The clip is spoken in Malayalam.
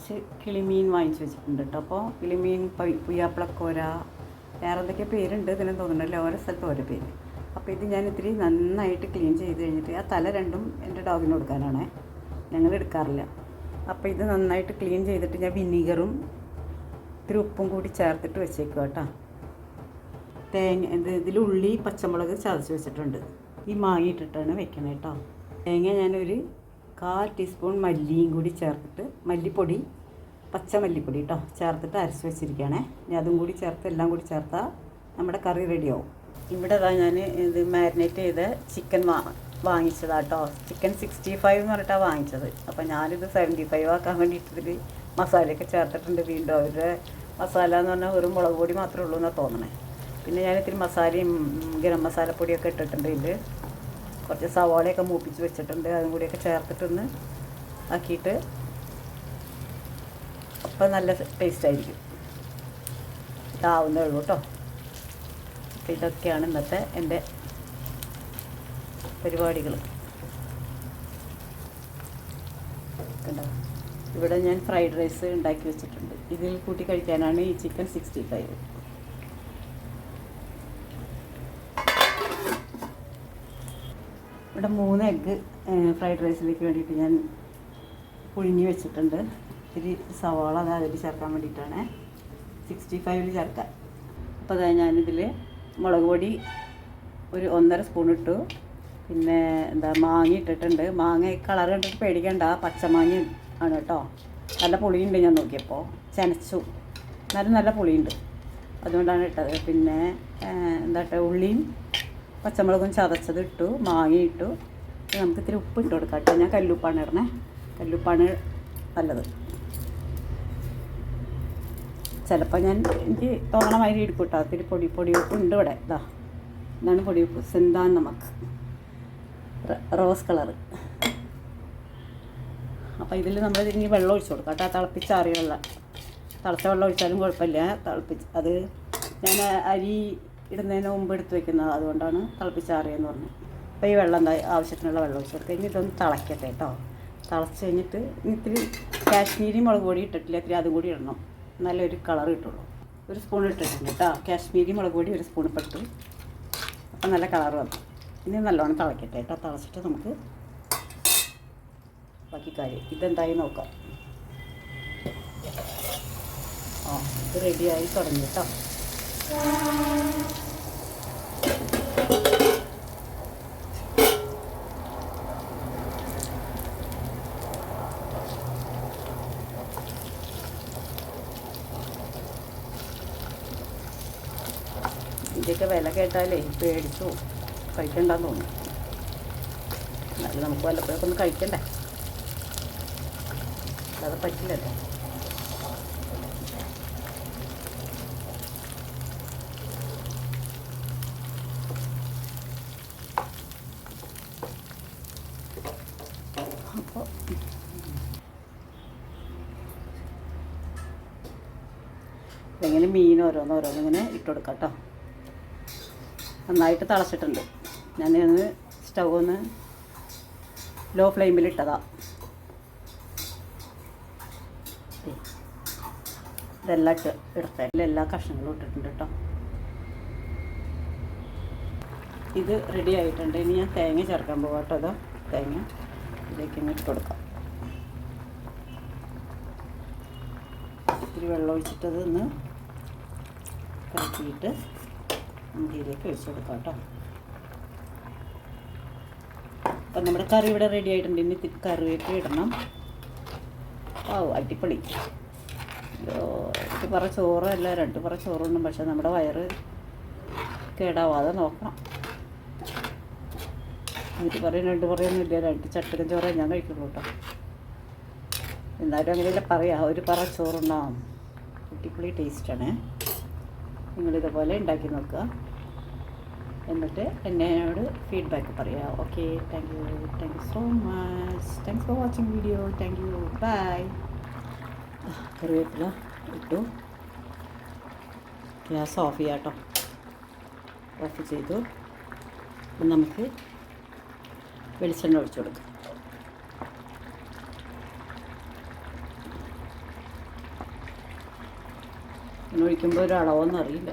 കുറച്ച് കിളിമീൻ വാങ്ങിച്ച് വെച്ചിട്ടുണ്ട് കേട്ടോ. അപ്പോൾ കിളിമീൻ പുയ്യാപ്പിളക്കോര വേറെ എന്തൊക്കെ പേരുണ്ട് ഇതിനെന്ന് തോന്നുന്നുണ്ടല്ലോ, ഓരോ സ്ഥലത്ത് ഓരോ പേര്. അപ്പോൾ ഇത് ഞാൻ ഇത്തിരി നന്നായിട്ട് ക്ലീൻ ചെയ്ത് കഴിഞ്ഞിട്ട് ആ തല രണ്ടും എൻ്റെ ഡോഗിന് കൊടുക്കാനാണേ, ഞങ്ങൾ എടുക്കാറില്ല. അപ്പോൾ ഇത് നന്നായിട്ട് ക്ലീൻ ചെയ്തിട്ട് ഞാൻ വിനീഗറും ഇത്തിരി ഉപ്പും കൂടി ചേർത്തിട്ട് വെച്ചേക്കുക കേട്ടോ. ഇതിൽ ഉള്ളി പച്ചമുളക് ചതച്ച് വെച്ചിട്ടുണ്ട്. ഈ മാങ്ങ ഇട്ടിട്ടാണ് വെക്കണത് കേട്ടോ. തേങ്ങ ഞാനൊരു 1/4 ടീസ്പൂൺ മല്ലിയും കൂടി ചേർത്തിട്ട്, മല്ലിപ്പൊടി പച്ച മല്ലിപ്പൊടി കേട്ടോ ചേർത്തിട്ട് അരച്ച് വെച്ചിരിക്കുകയാണേ. ഇനി അതും കൂടി ചേർത്ത് എല്ലാം കൂടി ചേർത്താൽ നമ്മുടെ കറി റെഡിയാവും. ഇവിടെ ഞാൻ ഇത് മാരിനേറ്റ് ചെയ്ത് ചിക്കൻ വാങ്ങിച്ചതാട്ടോ. ചിക്കൻ 65 എന്ന് പറഞ്ഞിട്ടാണ് വാങ്ങിച്ചത്. അപ്പോൾ ഞാനിത് 75 ആക്കാൻ വേണ്ടിയിട്ട് ഇതിൽ മസാലയൊക്കെ ചേർത്തിട്ടുണ്ട്. വീണ്ടും അവരുടെ മസാല എന്ന് പറഞ്ഞാൽ ഒരു മുളക് പൊടി മാത്രമേ ഉള്ളൂ എന്നാണ് തോന്നണേ. പിന്നെ ഞാൻ ഇത്തിരി മസാലയും ഗരം മസാലപ്പൊടിയൊക്കെ ഇട്ടിട്ടുണ്ട്. ഇതിൽ കുറച്ച് സവാളയൊക്കെ മൂപ്പിച്ച് വെച്ചിട്ടുണ്ട്. അതും കൂടിയൊക്കെ ചേർത്തിട്ടൊന്ന് ആക്കിയിട്ട് അപ്പം നല്ല ടേസ്റ്റായിരിക്കും. ഇതാവുന്നേ ഉള്ളൂ കേട്ടോ. അപ്പോൾ ഇതൊക്കെയാണ് ഇന്നത്തെ എൻ്റെ പരിപാടികൾ. കണ്ടോ, ഇവിടെ ഞാൻ ഫ്രൈഡ് റൈസ് ഉണ്ടാക്കി വെച്ചിട്ടുണ്ട്. ഇതിൽ കൂട്ടി കഴിക്കാനാണ് ഈ ചിക്കൻ 65. ഇവിടെ 3 എഗ്ഗ് ഫ്രൈഡ് റൈസിലേക്ക് വേണ്ടിയിട്ട് ഞാൻ പുഴുങ്ങി വെച്ചിട്ടുണ്ട്. ഇത്തിരി സവാള അതിൽ ചേർക്കാൻ വേണ്ടിയിട്ടാണ് 65 ചേർക്കാൻ. അപ്പോൾ അതായത് ഞാനിതിൽ മുളക് പൊടി ഒരു 1.5 സ്പൂൺ ഇട്ടു. പിന്നെ മാങ്ങ ഇട്ടിട്ടുണ്ട്. മാങ്ങ കളർ കണ്ടിട്ട് പേടിക്കണ്ട, പച്ചമാങ്ങ ആണ് കേട്ടോ. നല്ല പുളിയുണ്ട്, ഞാൻ നോക്കിയപ്പോൾ ചെനച്ചു, നല്ല പുളിയുണ്ട്, അതുകൊണ്ടാണ് ഇട്ടത്. പിന്നെ ഉള്ളിയും പച്ചമുളകും ചതച്ചത് ഇട്ടു, മാങ്ങ ഇട്ടു. നമുക്ക് ഇത്തിരി ഉപ്പ് ഇട്ട് കൊടുക്കാം കേട്ടോ. ഞാൻ കല്ലുപ്പാണ് ഇടണേ, കല്ലുപ്പാണ് നല്ലത്. ചിലപ്പോൾ എനിക്ക് തോന്നണ മാതിരി എടുക്കും കേട്ടോ. ഇത്തിരി പൊടി ഉപ്പ് ഉണ്ട് ഇവിടെ. ഇതാണ് പൊടി ഉപ്പ്, സിന്താൻ നമുക്ക് റോസ് കളറ്. അപ്പോൾ ഇതിൽ നമ്മൾ ഇനി വെള്ളം ഒഴിച്ച് കൊടുക്കാം കേട്ടോ. തിളപ്പിച്ചാറിയ വെള്ളം, തിളച്ച വെള്ളം ഒഴിച്ചാലും കുഴപ്പമില്ല. അത് ഞാൻ അരി ഇടുന്നതിന് മുമ്പ് എടുത്ത് വെക്കുന്നത്, അതുകൊണ്ടാണ് തിളപ്പിച്ചാറിയെന്ന് പറഞ്ഞത്. അപ്പോൾ ഈ വെള്ളം ആവശ്യത്തിനുള്ള വെള്ളം ഒഴിച്ച് കൊടുക്കുക. ഇനി ഇതൊന്ന് തിളയ്ക്കട്ടെ കേട്ടോ. തിളച്ച് കഴിഞ്ഞിട്ട് ഇത്തിരി കാശ്മീരി മുളക് പൊടി ഇട്ടിട്ടില്ല, ഇത്തിരി അതും കൂടി ഇടണം, നല്ലൊരു കളർ കിട്ടുള്ളൂ. 1 സ്പൂൺ ഇട്ടിട്ടുണ്ട് കേട്ടോ. കാശ്മീരി മുളക് പൊടി 1 സ്പൂൺ ഇട്ടു. അപ്പം നല്ല കളർ വന്നു. ഇനി നല്ലോണം തിളയ്ക്കട്ടെ കേട്ടോ. തിളച്ചിട്ട് നമുക്ക് ബാക്കി കാര്യം ഇതെന്തായി നോക്കാം. ഇത് റെഡിയായി തുടങ്ങി കേട്ടോ. ഇതിൻ്റെയൊക്കെ വില കേട്ടാലേ പേടിച്ചു കഴിക്കണ്ടെന്ന് തോന്നുന്നു. എന്നാലും നമുക്ക് വല്ലപ്പോഴൊക്കെ ഒന്ന് കഴിക്കണ്ടേ, അല്ലാതെ പറ്റില്ലല്ലോ. അപ്പോൾ ഇങ്ങനെ മീൻ ഓരോന്നിങ്ങനെ ഇട്ട് കൊടുക്കാം കേട്ടോ. നന്നായിട്ട് തിളച്ചിട്ടുണ്ട്. ഞാനൊന്ന് സ്റ്റൗ ഒന്ന് ലോ ഫ്ലെയിമിൽ ഇട്ടതാ. ഇതെല്ലാം ഇടട്ടെ. എല്ലാ കഷ്ണങ്ങളും ഇട്ടിട്ടുണ്ട് കേട്ടോ. ഇത് റെഡി ആയിട്ടുണ്ട്. ഇനി ഞാൻ തേങ്ങ ചേർക്കാൻ പോകാം കേട്ടോ. അതോ തേങ്ങ ഇതിലേക്ക് ഇട്ട് കൊടുക്കാം. ഇത്തിരി വെള്ളം ഒഴിച്ചിട്ടത് ഒന്ന് കലക്കിയിട്ട് നമുക്ക് ഇതിലേക്ക് ഒഴിച്ച് കൊടുക്കാം കേട്ടോ. അപ്പം നമ്മുടെ കറി ഇവിടെ റെഡി ആയിട്ടുണ്ട്. ഇനി കറിവേപ്പില ഇടണം. അടിപൊളി. ഒരു പറ ചോറല്ല, 2 പറ ചോറുണ്ടും. പക്ഷെ നമ്മുടെ വയറ് കേടാവാതെ നോക്കണം. 1 പറയും 2 പറയൊന്നും ഇല്ല, 2 ചട്ടകം ചോറേ ഞാൻ കഴിക്കുള്ളൂ കേട്ടോ. എന്നാലും അങ്ങനെയല്ല പറയാം, 1 പറ ചോറുണ്ടാവും. അടിപൊളി ടേസ്റ്റാണ്. നിങ്ങളിതുപോലെ ഉണ്ടാക്കി നോക്കുക, എന്നിട്ട് എന്നോട് ഫീഡ്ബാക്ക് പറയുക. Okay, thank you so much. Thanks for watching video. Thank you, bye. കറിവേപ്പില ഇട്ടു. ഗ്യാസ് ഓഫ് ചെയ്യാം കേട്ടോ. ഓഫ് ചെയ്തു. നമുക്ക് വെളിച്ചെണ്ണ ഒഴിച്ചു കൊടുക്കാം. പിന്നെ ഒഴിക്കുമ്പോൾ ഒരു അളവൊന്നും അറിയില്ല.